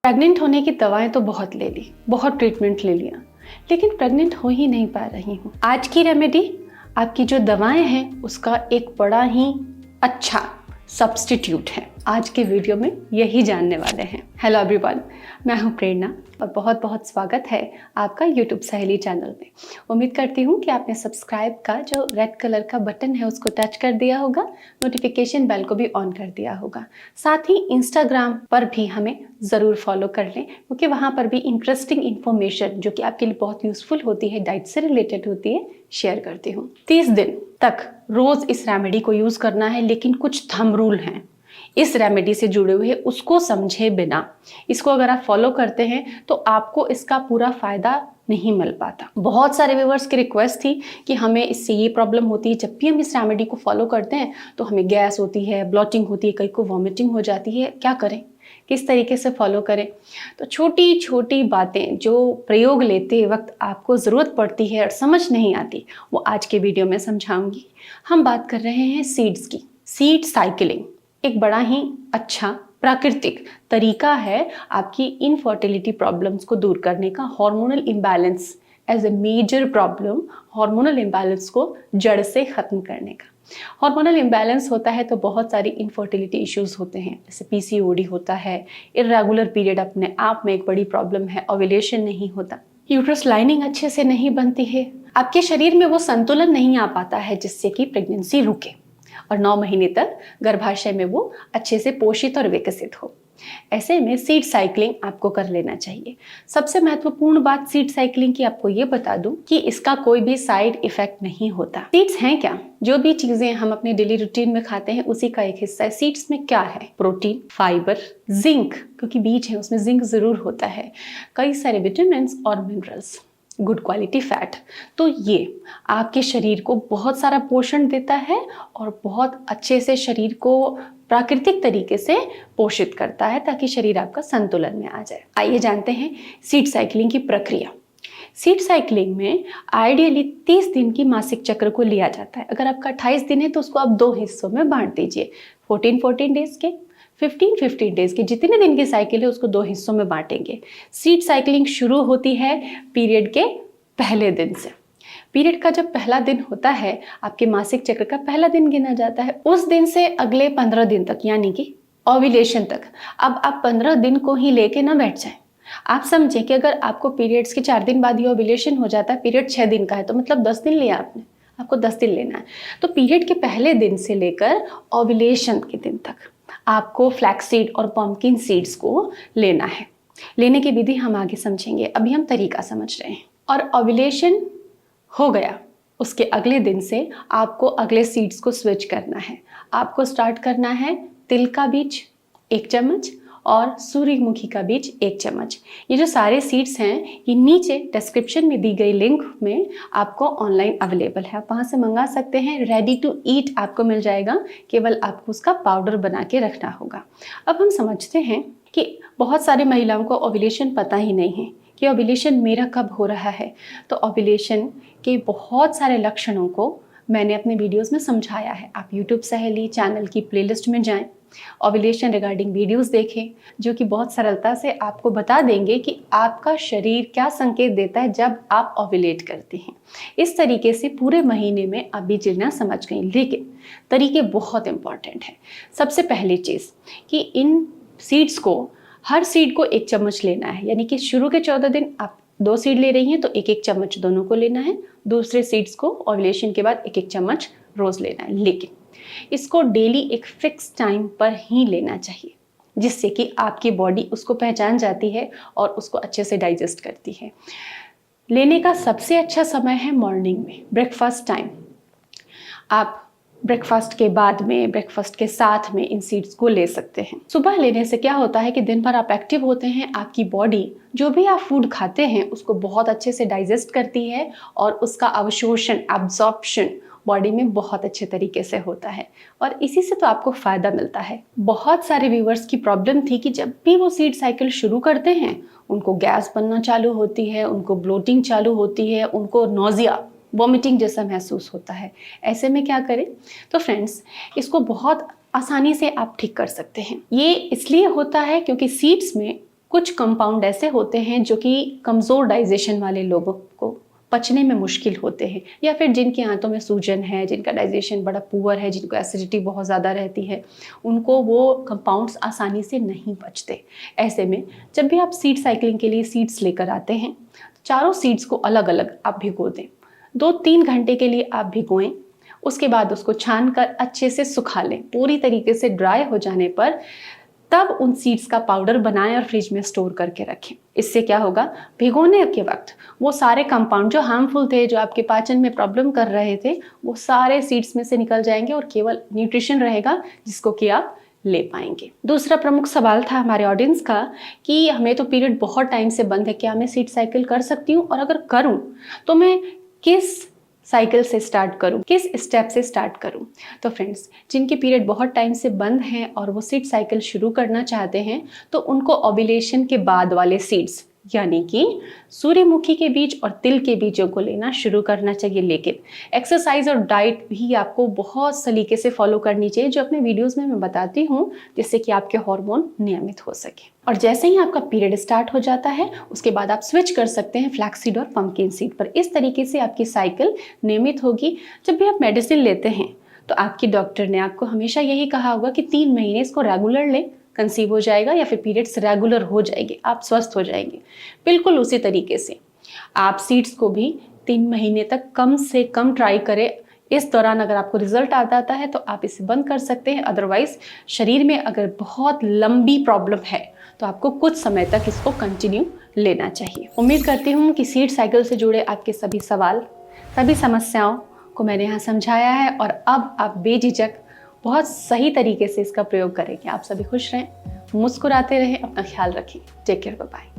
Pregnant होने की दवाएं तो बहुत ले ली, बहुत ट्रीटमेंट ले लिया, लेकिन प्रेग्नेंट हो ही नहीं पा रही हूँ। आज की रेमेडी आपकी जो दवाएं हैं उसका एक बड़ा ही अच्छा सब्स्टिट्यूट है। आज के वीडियो में यही जानने वाले हैं। हेलो एवरीवन, मैं हूँ प्रेरणा और बहुत बहुत स्वागत है आपका यूट्यूब सहेली चैनल में। उम्मीद करती हूँ कि आपने सब्सक्राइब का जो रेड कलर का बटन है उसको टच कर दिया होगा, नोटिफिकेशन बेल को भी ऑन कर दिया होगा। साथ ही इंस्टाग्राम पर भी हमें ज़रूर फॉलो कर लें, क्योंकि वहाँ पर भी इंटरेस्टिंग इन्फॉर्मेशन जो कि आपके लिए बहुत यूजफुल होती है, डाइट से रिलेटेड होती है, शेयर करती हूँ। 30 दिन तक रोज इस रेमेडी को यूज करना है, लेकिन कुछ थंब रूल हैं इस रेमेडी से जुड़े हुए, उसको समझे बिना इसको अगर आप फॉलो करते हैं तो आपको इसका पूरा फायदा नहीं मिल पाता। बहुत सारे व्यूअर्स की रिक्वेस्ट थी कि हमें इससे ये प्रॉब्लम होती है, जब भी हम इस रेमेडी को फॉलो करते हैं तो हमें गैस होती है, ब्लॉटिंग होती है, कई को वॉमिटिंग हो जाती है, क्या करें, किस तरीके से फॉलो करें। तो छोटी छोटी बातें जो प्रयोग लेते वक्त आपको ज़रूरत पड़ती है और समझ नहीं आती, वो आज के वीडियो में समझाऊंगी। हम बात कर रहे हैं सीड्स की। सीड साइकिलिंग एक बड़ा ही अच्छा प्राकृतिक तरीका है आपकी इनफर्टिलिटी प्रॉब्लम्स को दूर करने का। Hormonal imbalance as a major problem, hormonal imbalance को जड़ से ख़त्म करने का। हार्मोनल इम्बैलेंस होता है तो बहुत सारी इनफर्टिलिटी इश्यूज होते हैं, जैसे पीसीओडी होता है, इर्रेगुलर पीरियड अपने आप में एक बड़ी प्रॉब्लम है, ओव्यूलेशन नहीं होता, यूट्रस लाइनिंग अच्छे से नहीं बनती है, आपके शरीर में वो संतुलन नहीं आ पाता है जिससे कि प्रेगनेंसी रुके और 9 महीने तक गर्भाशय में वो अच्छे से पोषित और विकसित हो। ऐसे में सीड साइकिलिंग आपको कर लेना चाहिए। सबसे महत्वपूर्ण बात सीड साइकिलिंग की आपको ये बता दूं कि इसका कोई भी साइड इफेक्ट नहीं होता। सीड्स हैं क्या? जो भी चीजें हम अपने डेली रूटीन में खाते हैं उसी का एक हिस्सा है। सीड्स में क्या है? प्रोटीन, फाइबर, जिंक, क्योंकि बीज है उसमें जिंक जरूर होता है, कई सारे विटामिन और मिनरल्स, गुड क्वालिटी फैट। तो ये आपके शरीर को बहुत सारा पोषण देता है और बहुत अच्छे से शरीर को प्राकृतिक तरीके से पोषित करता है ताकि शरीर आपका संतुलन में आ जाए। आइए जानते हैं सीड साइकिलिंग की प्रक्रिया। सीड साइकिलिंग में आइडियली 30 दिन की मासिक चक्र को लिया जाता है। अगर आपका 28 दिन है तो उसको आप 2 हिस्सों में बांट दीजिए, 14 डेज के, 15 डेज के, जितने दिन की साइकिल है उसको 2 हिस्सों में बांटेंगे। सीड साइकिलिंग शुरू होती है पीरियड के पहले दिन से। पीरियड का जब पहला दिन होता है, आपके मासिक चक्र का पहला दिन गिना जाता है। उस दिन से अगले 15 दिन तक, यानी कि ओव्यूलेशन तक, अब आप 15 दिन को ही लेके ना बैठ जाएं। आप समझें कि अगर आपको पीरियड्स के 4 दिन बाद ही ओव्यूलेशन हो जाता है, पीरियड 6 दिन का है, तो मतलब 10 दिन लिया आपने, आपको 10 दिन लेना है। तो पीरियड के पहले दिन से लेकर ओव्यूलेशन के दिन तक आपको फ्लैक्स सीड और पम्पकिन सीड्स को लेना है। लेने की विधि हम आगे समझेंगे, अभी हम तरीका समझ रहे हैं। और ओव्यूलेशन हो गया, उसके अगले दिन से आपको अगले सीड्स को स्विच करना है। आपको स्टार्ट करना है तिल का बीज 1 चम्मच और सूर्यमुखी का बीज 1 चम्मच। ये जो सारे सीड्स हैं ये नीचे डिस्क्रिप्शन में दी गई लिंक में आपको ऑनलाइन अवेलेबल है, आप वहाँ से मंगा सकते हैं। रेडी टू ईट आपको मिल जाएगा, केवल आपको उसका पाउडर बना के रखना होगा। अब हम समझते हैं कि बहुत सारी महिलाओं को ओव्यूलेशन पता ही नहीं है कि ओव्यूलेशन मेरा कब हो रहा है। तो ओव्यूलेशन के बहुत सारे लक्षणों को मैंने अपने वीडियोस में समझाया है। आप यूट्यूब सहेली चैनल की प्लेलिस्ट में जाएं, ओव्यूलेशन रिगार्डिंग वीडियोस देखें, जो कि बहुत सरलता से आपको बता देंगे कि आपका शरीर क्या संकेत देता है जब आप ओव्यूलेट करते हैं। इस तरीके से पूरे महीने में आप भी जीना समझ गई, लेकिन तरीके बहुत इंपॉर्टेंट हैं। सबसे पहली चीज़ कि इन सीड्स को, हर सीड को 1 चम्मच लेना है, यानी कि शुरू के 14 दिन आप 2 सीड ले रही हैं तो 1-1 चम्मच दोनों को लेना है। दूसरे सीड्स को ओव्यूलेशन के बाद 1-1 चम्मच रोज लेना है, लेकिन इसको डेली एक फिक्स टाइम पर ही लेना चाहिए, जिससे कि आपकी बॉडी उसको पहचान जाती है और उसको अच्छे से डाइजेस्ट करती है। लेने का सबसे अच्छा समय है मॉर्निंग में, ब्रेकफास्ट टाइम। आप ब्रेकफास्ट के बाद में, ब्रेकफास्ट के साथ में इन सीड्स को ले सकते हैं। सुबह लेने से क्या होता है कि दिन भर आप एक्टिव होते हैं, आपकी बॉडी जो भी आप फूड खाते हैं उसको बहुत अच्छे से डाइजेस्ट करती है और उसका अवशोषण, एब्जॉर्प्शन बॉडी में बहुत अच्छे तरीके से होता है और इसी से तो आपको फ़ायदा मिलता है। बहुत सारे व्यूअर्स की प्रॉब्लम थी कि जब भी वो सीड साइकिल शुरू करते हैं उनको गैस बनना चालू होती है, उनको ब्लोटिंग चालू होती है, उनको नोजिया, वॉमिटिंग जैसा महसूस होता है। ऐसे में क्या करें? तो फ्रेंड्स, इसको बहुत आसानी से आप ठीक कर सकते हैं। ये इसलिए होता है क्योंकि सीड्स में कुछ कंपाउंड ऐसे होते हैं जो कि कमज़ोर डाइजेशन वाले लोगों को पचने में मुश्किल होते हैं, या फिर जिनकी आंतों में सूजन है, जिनका डाइजेशन बड़ा पुअर है, जिनको एसिडिटी बहुत ज़्यादा रहती है, उनको वो कंपाउंड्स आसानी से नहीं पचते। ऐसे में जब भी आप सीड साइकिलिंग के लिए सीड्स लेकर आते हैं, चारों सीड्स को अलग अलग आप भिगो दें। 2-3 घंटे के लिए आप भिगोएं, उसके बाद उसको छान कर अच्छे से सुखा लें। पूरी तरीके से ड्राई हो जाने पर तब उन सीड्स का पाउडर बनाएं और फ्रिज में स्टोर करके रखें। इससे क्या होगा, भिगोने के वक्त वो सारे कंपाउंड जो हार्मफुल थे, जो आपके पाचन में प्रॉब्लम कर रहे थे, वो सारे सीड्स में से निकल जाएंगे और केवल न्यूट्रिशन रहेगा जिसको कि आप ले पाएंगे। दूसरा प्रमुख सवाल था हमारे ऑडियंस का कि हमें तो पीरियड बहुत टाइम से बंद है, क्या मैं सीड साइकिल कर सकती हूँ, और अगर करूँ तो मैं किस साइकिल से स्टार्ट करूं, किस स्टेप से स्टार्ट करूं। तो फ्रेंड्स, जिनके पीरियड बहुत टाइम से बंद हैं और वो सीड साइकिल शुरू करना चाहते हैं, तो उनको ओव्यूलेशन के बाद वाले सीड्स यानी कि सूर्यमुखी के बीज और तिल के बीजों को लेना शुरू करना चाहिए। लेकिन एक्सरसाइज और डाइट भी आपको बहुत सलीके से फॉलो करनी चाहिए, जो अपने वीडियोस में मैं बताती हूँ, जिससे कि आपके हार्मोन नियमित हो सके। और जैसे ही आपका पीरियड स्टार्ट हो जाता है, उसके बाद आप स्विच कर सकते हैं फ्लैक्सीड और पंपकिन सीड पर। इस तरीके से आपकी साइकिल नियमित होगी। जब भी आप मेडिसिन लेते हैं तो आपकी डॉक्टर ने आपको हमेशा यही कहा होगा कि 3 महीने इसको रेगुलर लें, कंसीव हो जाएगा या फिर पीरियड्स रेगुलर हो जाएंगे, आप स्वस्थ हो जाएंगे। बिल्कुल उसी तरीके से आप सीड्स को भी 3 महीने तक कम से कम ट्राई करें। इस दौरान अगर आपको रिजल्ट आता है तो आप इसे बंद कर सकते हैं। अदरवाइज शरीर में अगर बहुत लंबी प्रॉब्लम है तो आपको कुछ समय तक इसको कंटिन्यू लेना चाहिए। उम्मीद करती हूँ कि सीड साइकिल से जुड़े आपके सभी सवाल, सभी समस्याओं को मैंने यहाँ समझाया है और अब आप बेझिझक बहुत सही तरीके से इसका प्रयोग करेंगे। आप सभी खुश रहें, मुस्कुराते रहें, अपना ख्याल रखें। Take care, bye bye.